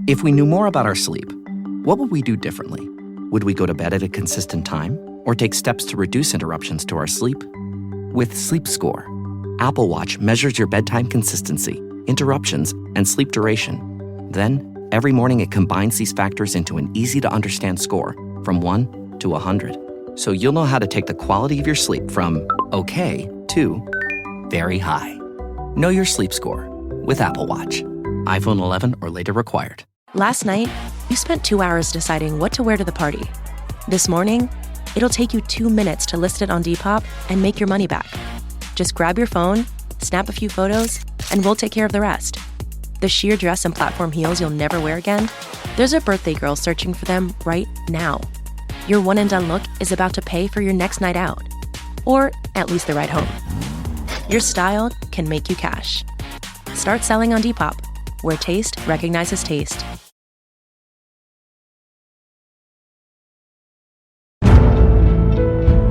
If we knew more about our sleep, what would we do differently? Would we go to bed at a consistent time or take steps to reduce interruptions to our sleep? With Sleep Score, Apple Watch measures your bedtime consistency, interruptions, and sleep duration. Then, every morning it combines these factors into an easy-to-understand score from 1 to 100. So you'll know how to take the quality of your sleep from okay to very high. Know your sleep score with Apple Watch. iPhone 11 or later required. Last night, you spent 2 hours deciding what to wear to the party. This morning, it'll take you 2 minutes to list it on Depop and make your money back. Just grab your phone, snap a few photos, and we'll take care of the rest. The sheer dress and platform heels you'll never wear again? There's a birthday girl searching for them right now. Your one-and-done look is about to pay for your next night out. Or at least the ride home. Your style can make you cash. Start selling on Depop, where taste recognizes taste.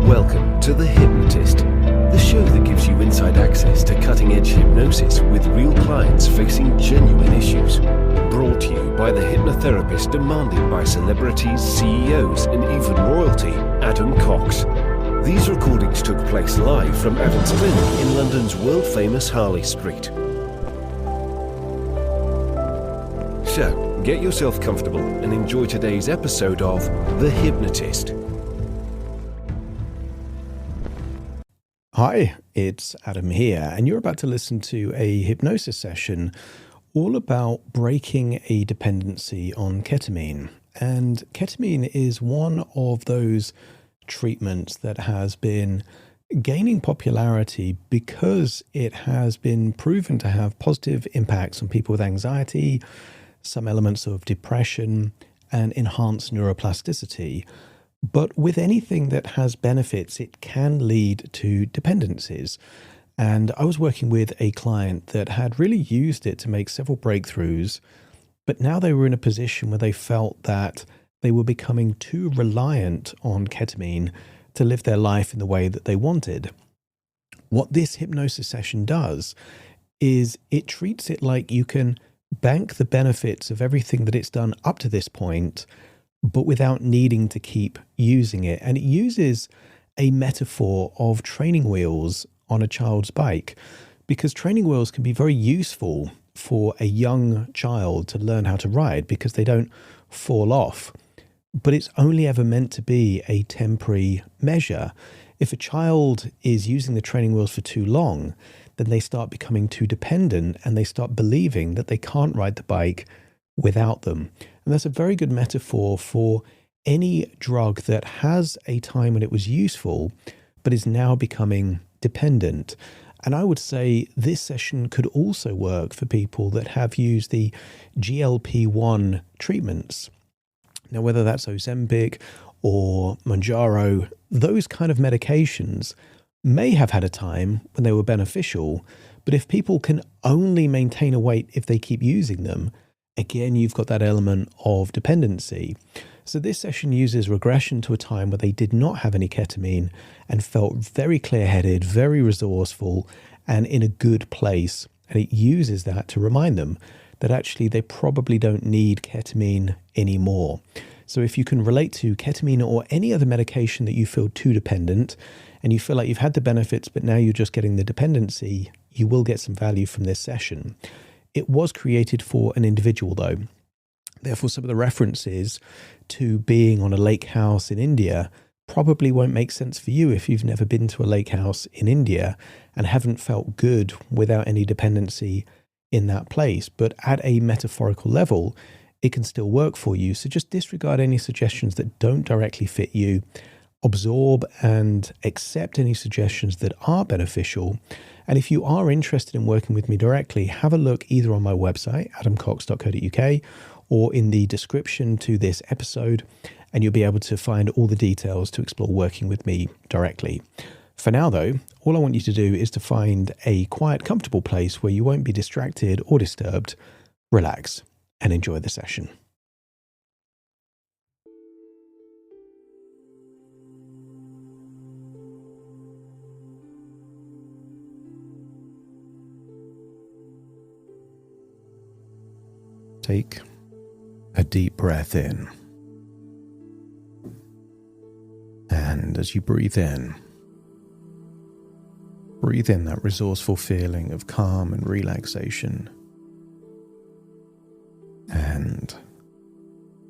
Welcome to The Hypnotist, the show that gives you inside access to cutting-edge hypnosis with real clients facing genuine issues. Brought to you by the hypnotherapist demanded by celebrities, CEOs, and even royalty, Adam Cox. These recordings took place live from Adam's clinic in London's world-famous Harley Street. So, get yourself comfortable and enjoy today's episode of The Hypnotist. Hi, it's Adam here, and you're about to listen to a hypnosis session all about breaking a dependency on ketamine. And ketamine is one of those treatments that has been gaining popularity because it has been proven to have positive impacts on people with anxiety, some elements of depression, and enhanced neuroplasticity. But with anything that has benefits, it can lead to dependencies. And I was working with a client that had really used it to make several breakthroughs, but now they were in a position where they felt that they were becoming too reliant on ketamine to live their life in the way that they wanted. What this hypnosis session does is it treats it like you can bank the benefits of everything that it's done up to this point, but without needing to keep using it. And it uses a metaphor of training wheels on a child's bike, because training wheels can be very useful for a young child to learn how to ride because they don't fall off. But it's only ever meant to be a temporary measure. If a child is using the training wheels for too long, then they start becoming too dependent and they start believing that they can't ride the bike without them. And that's a very good metaphor for any drug that has a time when it was useful, but is now becoming dependent. And I would say this session could also work for people that have used the GLP-1 treatments. Now, whether that's Ozempic or Mounjaro, those kind of medications may have had a time when they were beneficial, but if people can only maintain a weight if they keep using them, again, you've got that element of dependency. So this session uses regression to a time where they did not have any ketamine and felt very clear-headed, very resourceful, and in a good place. And it uses that to remind them that actually they probably don't need ketamine anymore. So if you can relate to ketamine or any other medication that you feel too dependent and you feel like you've had the benefits, but now you're just getting the dependency, you will get some value from this session. It was created for an individual though. Therefore, some of the references to being on a lake house in India probably won't make sense for you if you've never been to a lake house in India and haven't felt good without any dependency in that place. But at a metaphorical level, it can still work for you. So just disregard any suggestions that don't directly fit you. Absorb and accept any suggestions that are beneficial. And if you are interested in working with me directly, have a look either on my website, adamcox.co.uk, or in the description to this episode, and you'll be able to find all the details to explore working with me directly. For now, though, all I want you to do is to find a quiet, comfortable place where you won't be distracted or disturbed. Relax and enjoy the session. Take a deep breath in. And as you breathe in that resourceful feeling of calm and relaxation. And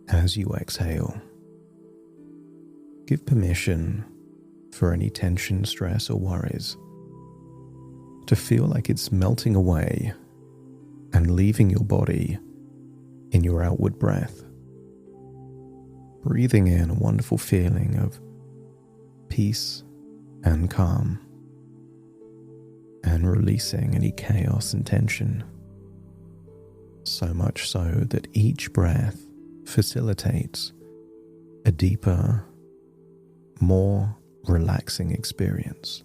as you exhale, give permission for any tension, stress, or worries to feel like it's melting away and leaving your body in your outward breath. Breathing in a wonderful feeling of peace and calm, and releasing any chaos and tension, so much so that each breath facilitates a deeper, more relaxing experience.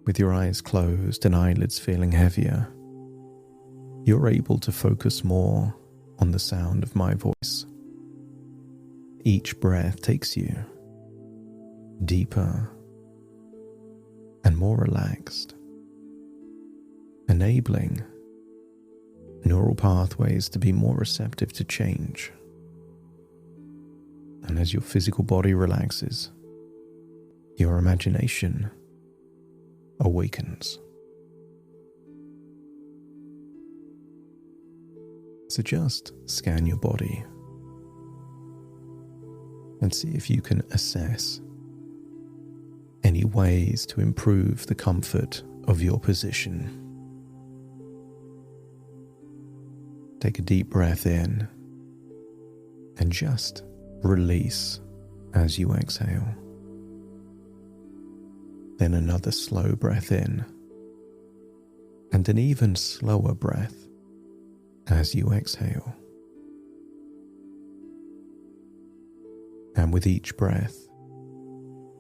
With your eyes closed and eyelids feeling heavier, you're able to focus more on the sound of my voice. Each breath takes you deeper and more relaxed, enabling neural pathways to be more receptive to change. And as your physical body relaxes, your imagination awakens. So just scan your body and see if you can assess any ways to improve the comfort of your position. Take a deep breath in and just release as you exhale. Then another slow breath in and an even slower breath as you exhale. And with each breath,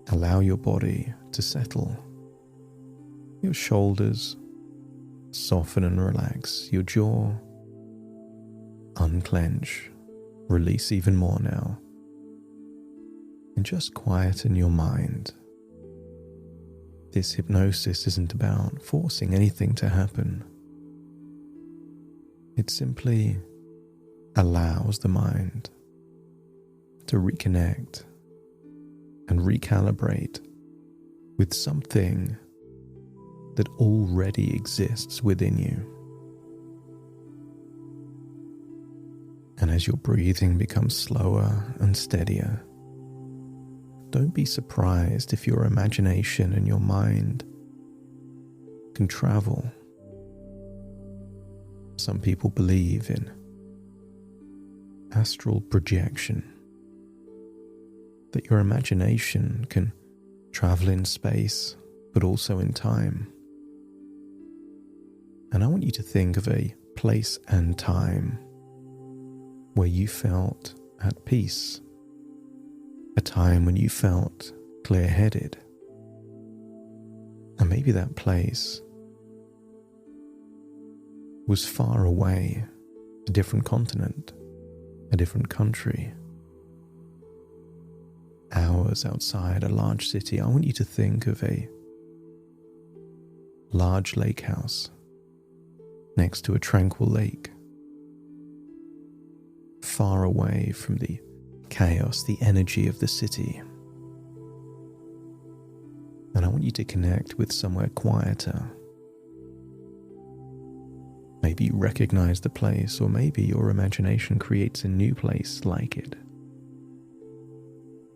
allow your body to settle. Your shoulders soften and relax. Your jaw unclench. Release even more now. And just quieten your mind. This hypnosis isn't about forcing anything to happen. It simply allows the mind to reconnect and recalibrate with something that already exists within you. And as your breathing becomes slower and steadier, don't be surprised if your imagination and your mind can travel. Some people believe in astral projection, that your imagination can travel in space, but also in time. And I want you to think of a place and time where you felt at peace, a time when you felt clear-headed. And maybe that place was far away, a different continent, a different country, hours outside a large city. I want you to think of a large lake house next to a tranquil lake, far away from the chaos, the energy of the city. And I want you to connect with somewhere quieter. Maybe you recognize the place, or maybe your imagination creates a new place like it.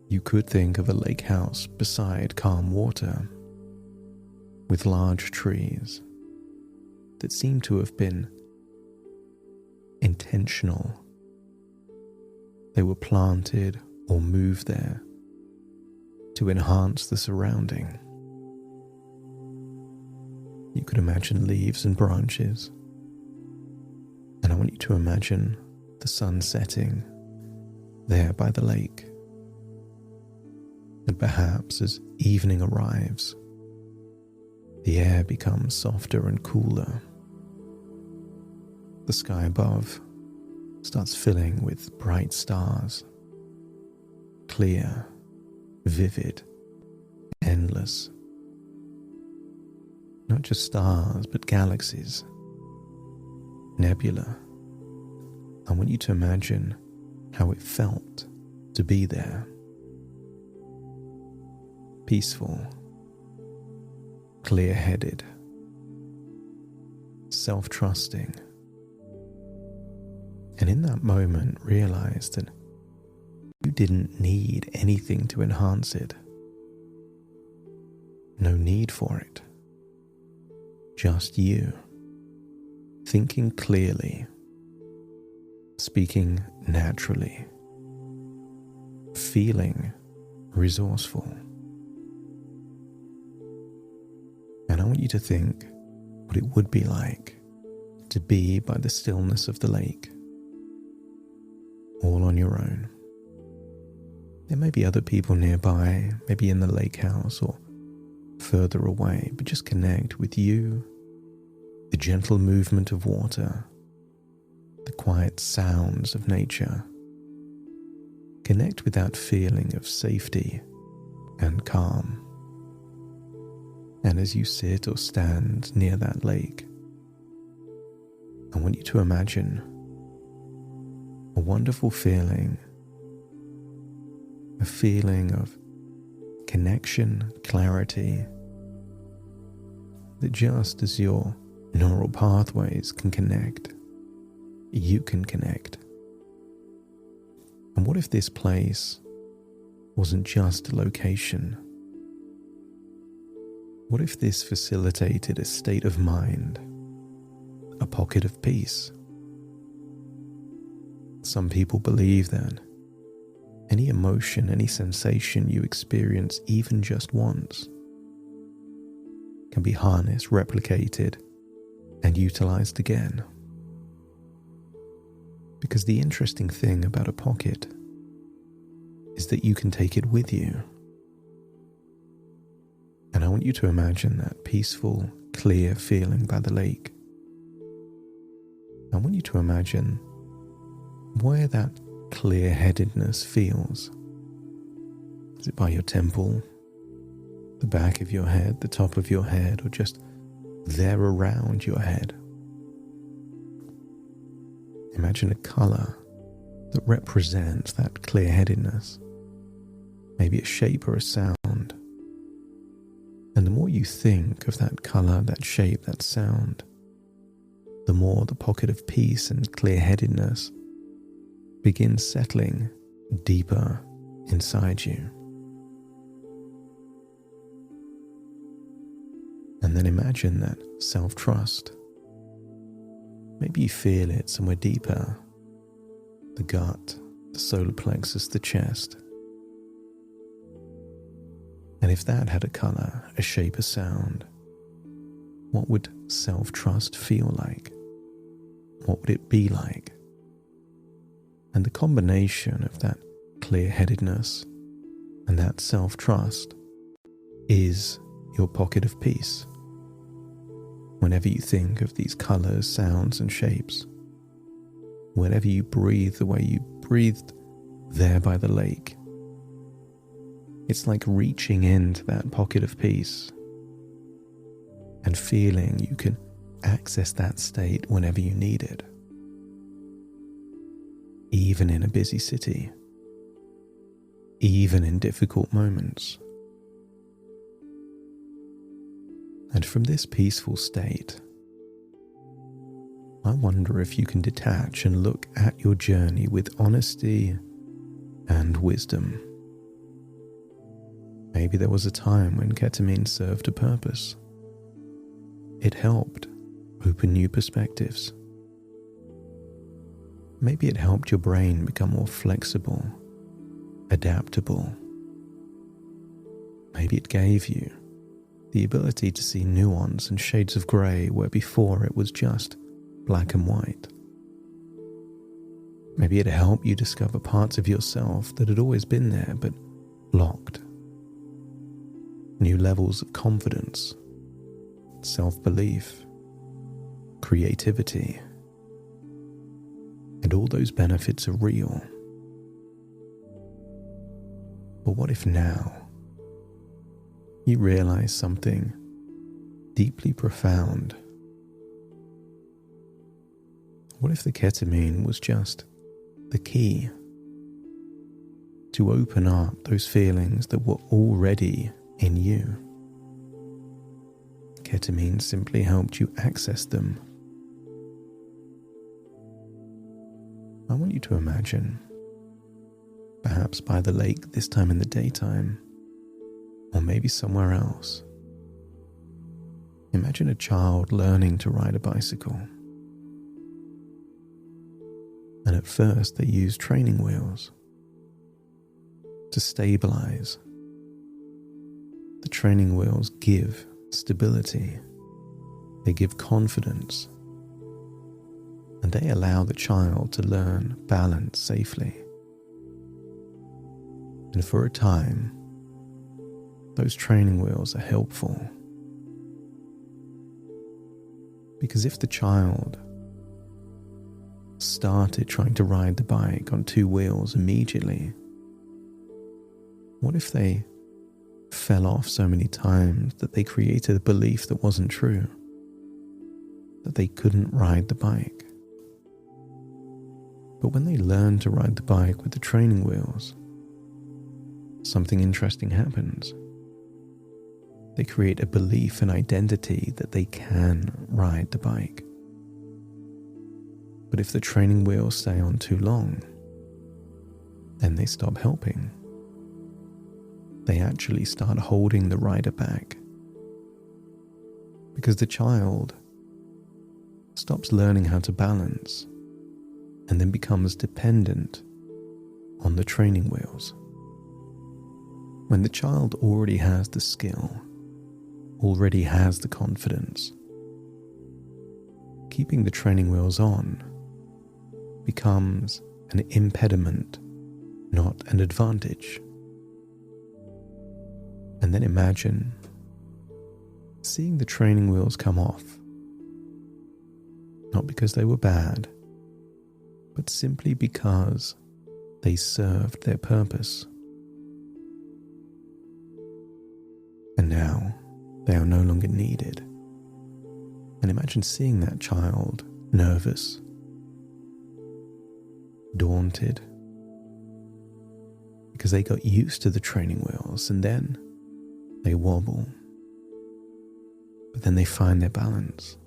You could think of a lake house beside calm water, with large trees that seem to have been intentional. They were planted or moved there to enhance the surrounding. You could imagine leaves and branches, and I want you to imagine the sun setting there by the lake. And perhaps as evening arrives, the air becomes softer and cooler. The sky above starts filling with bright stars, clear, vivid, endless. Not just stars, but galaxies, nebula, I want you to imagine how it felt to be there. Peaceful, clear-headed, self-trusting. And in that moment, realize that you didn't need anything to enhance it. No need for it. Just you, thinking clearly, speaking naturally, feeling resourceful. And I want you to think what it would be like to be by the stillness of the lake, all on your own. There may be other people nearby, maybe in the lake house or further away, but just connect with you, the gentle movement of water, the quiet sounds of nature. Connect with that feeling of safety and calm. And as you sit or stand near that lake, I want you to imagine a wonderful feeling, a feeling of connection, clarity, that just as your neural pathways can connect, you can connect. And what if this place wasn't just a location? What if this facilitated a state of mind, a pocket of peace? Some people believe that any emotion, any sensation you experience even just once can be harnessed, replicated, and utilized again. Because the interesting thing about a pocket is that you can take it with you. And I want you to imagine that peaceful, clear feeling by the lake. I want you to imagine where that clear-headedness feels. Is it by your temple, the back of your head, the top of your head, or just there around your head? Imagine a color that represents that clear-headedness. Maybe a shape or a sound. And the more you think of that color, that shape, that sound, the more the pocket of peace and clear-headedness begins settling deeper inside you. And then imagine that self-trust. Maybe you feel it somewhere deeper, the gut, the solar plexus, the chest. And if that had a color, a shape, a sound, what would self-trust feel like? What would it be like? And the combination of that clear-headedness and that self-trust is your pocket of peace. Whenever you think of these colors, sounds, and shapes, whenever you breathe the way you breathed there by the lake, it's like reaching into that pocket of peace and feeling you can access that state whenever you need it. Even in a busy city, even in difficult moments. And from this peaceful state, I wonder if you can detach and look at your journey with honesty and wisdom. Maybe there was a time when ketamine served a purpose. It helped open new perspectives. Maybe it helped your brain become more flexible, adaptable. Maybe it gave you the ability to see nuance and shades of grey where before it was just black and white. Maybe it helped you discover parts of yourself that had always been there but blocked. New levels of confidence, self-belief, creativity. And all those benefits are real. But what if now you realize something deeply profound? What if the ketamine was just the key to open up those feelings that were already in you? Ketamine simply helped you access them. I want you to imagine, perhaps by the lake this time in the daytime, or maybe somewhere else. Imagine a child learning to ride a bicycle. And at first they use training wheels to stabilize. The training wheels give stability. They give confidence. And they allow the child to learn balance safely. And for a time, those training wheels are helpful. Because if the child started trying to ride the bike on two wheels immediately, what if they fell off so many times that they created a belief that wasn't true, that they couldn't ride the bike? But when they learn to ride the bike with the training wheels, something interesting happens. They create a belief and identity that they can ride the bike. But if the training wheels stay on too long, then they stop helping. They actually start holding the rider back. Because the child stops learning how to balance and then becomes dependent on the training wheels. When the child already has the skill, already has the confidence, keeping the training wheels on becomes an impediment, not an advantage. And then imagine seeing the training wheels come off, not because they were bad, but simply because they served their purpose. And now they are no longer needed. And imagine seeing that child nervous, daunted, because they got used to the training wheels and then they wobble, but then they find their balance.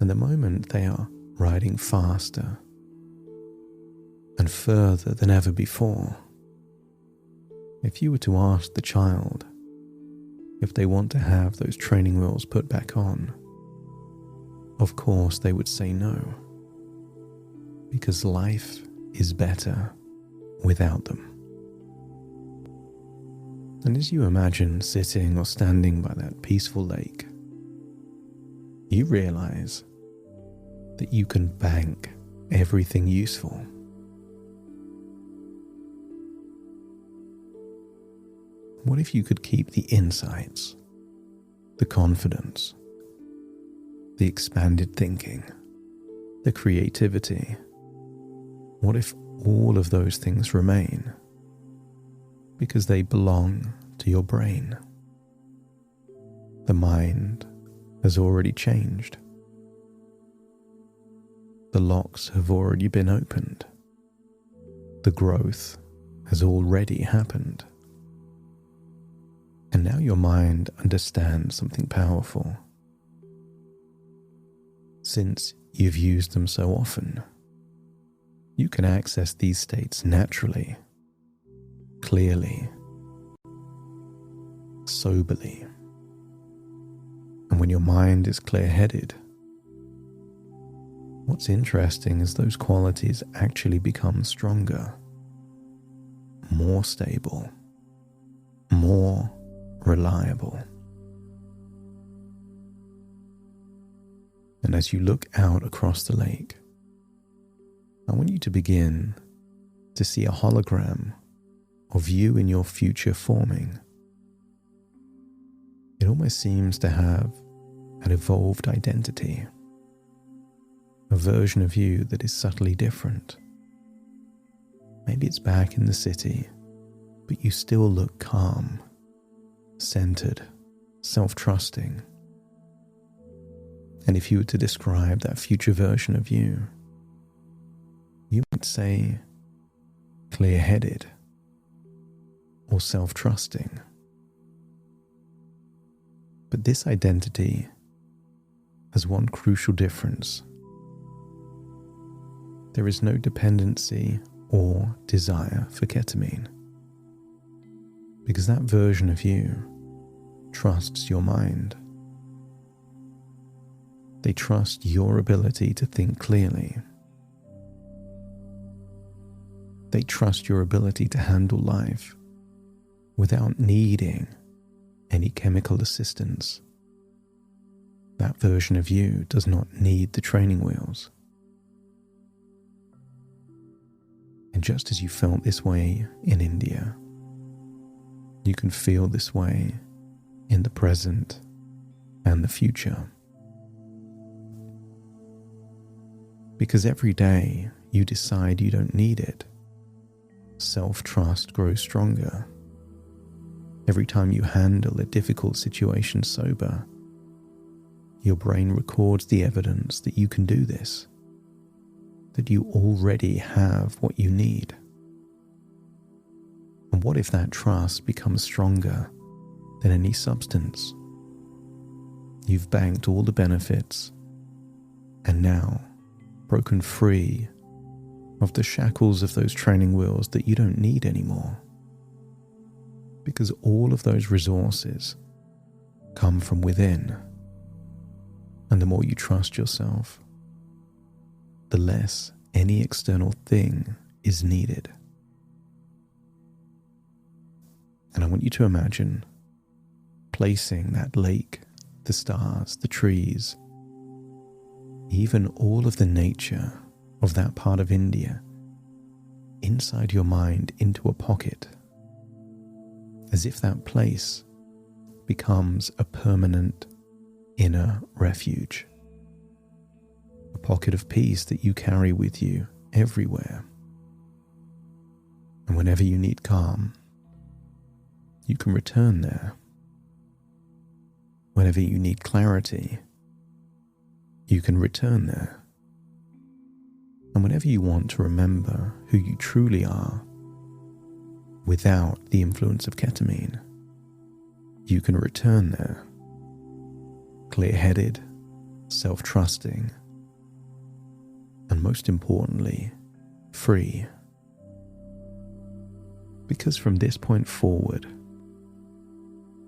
And the moment they are riding faster and further than ever before, if you were to ask the child if they want to have those training wheels put back on, of course they would say no, because life is better without them. And as you imagine sitting or standing by that peaceful lake, you realize that you can bank everything useful. What if you could keep the insights, the confidence, the expanded thinking, the creativity? What if all of those things remain because they belong to your brain? The mind has already changed. The locks have already been opened. The growth has already happened. And now your mind understands something powerful. Since you've used them so often, you can access these states naturally, clearly, soberly. And when your mind is clear-headed, what's interesting is those qualities actually become stronger, more stable, more reliable. And as you look out across the lake, I want you to begin to see a hologram of you in your future forming. It almost seems to have an evolved identity, a version of you that is subtly different. Maybe it's back in the city, but you still look calm, centered, self-trusting. And if you were to describe that future version of you, you might say clear-headed or self-trusting. But this identity has one crucial difference. There is no dependency or desire for ketamine, because that version of you trusts your mind. They trust your ability to think clearly. They trust your ability to handle life without needing any chemical assistance. That version of you does not need the training wheels. And just as you felt this way in India, you can feel this way in the present and the future. Because every day you decide you don't need it, self-trust grows stronger. Every time you handle a difficult situation sober, your brain records the evidence that you can do this, that you already have what you need. And what if that trust becomes stronger than any substance? You've banked all the benefits and now broken free of the shackles of those training wheels that you don't need anymore. Because all of those resources come from within. And the more you trust yourself, the less any external thing is needed. And I want you to imagine placing that lake, the stars, the trees, even all of the nature of that part of India inside your mind into a pocket, as if that place becomes a permanent inner refuge, a pocket of peace that you carry with you everywhere. And whenever you need calm, you can return there. Whenever you need clarity, you can return there. And whenever you want to remember who you truly are without the influence of ketamine, you can return there, clear-headed, self-trusting, and most importantly, free. Because from this point forward,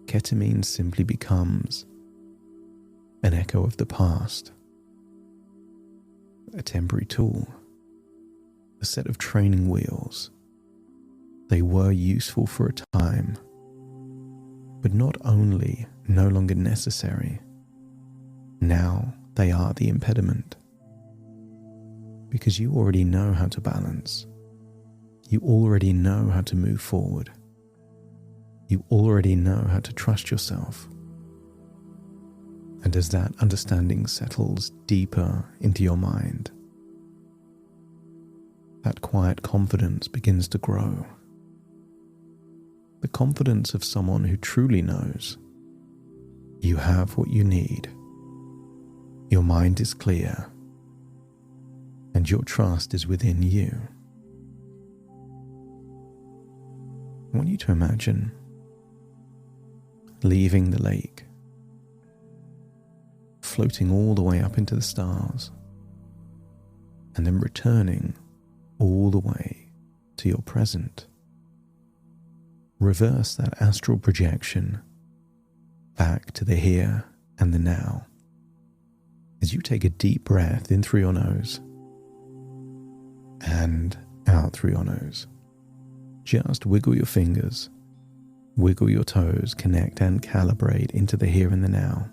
ketamine simply becomes an echo of the past, a temporary tool, a set of training wheels. They were useful for a time, but not only no longer necessary, now they are the impediment. Because you already know how to balance. You already know how to move forward. You already know how to trust yourself. And as that understanding settles deeper into your mind, that quiet confidence begins to grow. The confidence of someone who truly knows you have what you need. Your mind is clear, and your trust is within you. I want you to imagine leaving the lake, floating all the way up into the stars, and then returning all the way to your present. Reverse that astral projection back to the here and the now as you take a deep breath in through your nose and out through your nose. Just wiggle your fingers, wiggle your toes, connect and calibrate into the here and the now.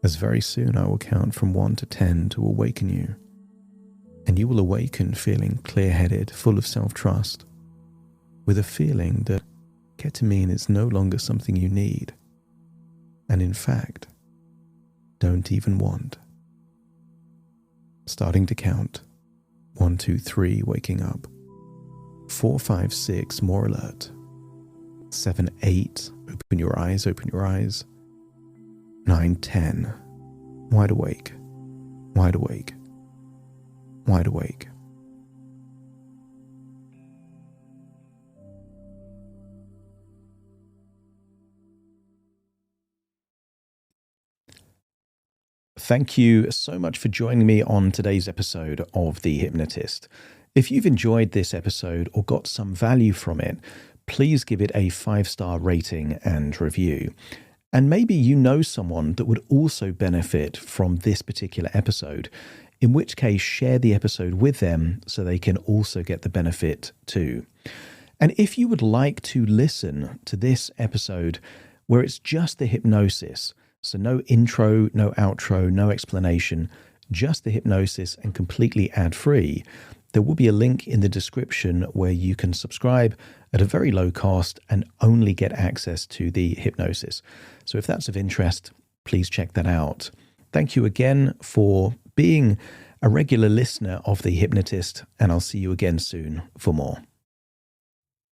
As very soon I will count from 1 to 10 to awaken you, and you will awaken feeling clear-headed, full of self-trust, with a feeling that ketamine is no longer something you need, and in fact, don't even want. Starting to count. 1, 2, 3, waking up. 4, 5, 6, more alert. 7, 8, open your eyes. 9, 10, wide awake, wide awake, wide awake. Thank you so much for joining me on today's episode of The Hypnotist. If you've enjoyed this episode or got some value from it, please give it a 5-star rating and review. And maybe you know someone that would also benefit from this particular episode, in which case share the episode with them so they can also get the benefit too. And if you would like to listen to this episode where it's just the hypnosis, so no intro, no outro, no explanation, just the hypnosis and completely ad-free, there will be a link in the description where you can subscribe at a very low cost and only get access to the hypnosis. So if that's of interest, please check that out. Thank you again for being a regular listener of The Hypnotist, and I'll see you again soon for more.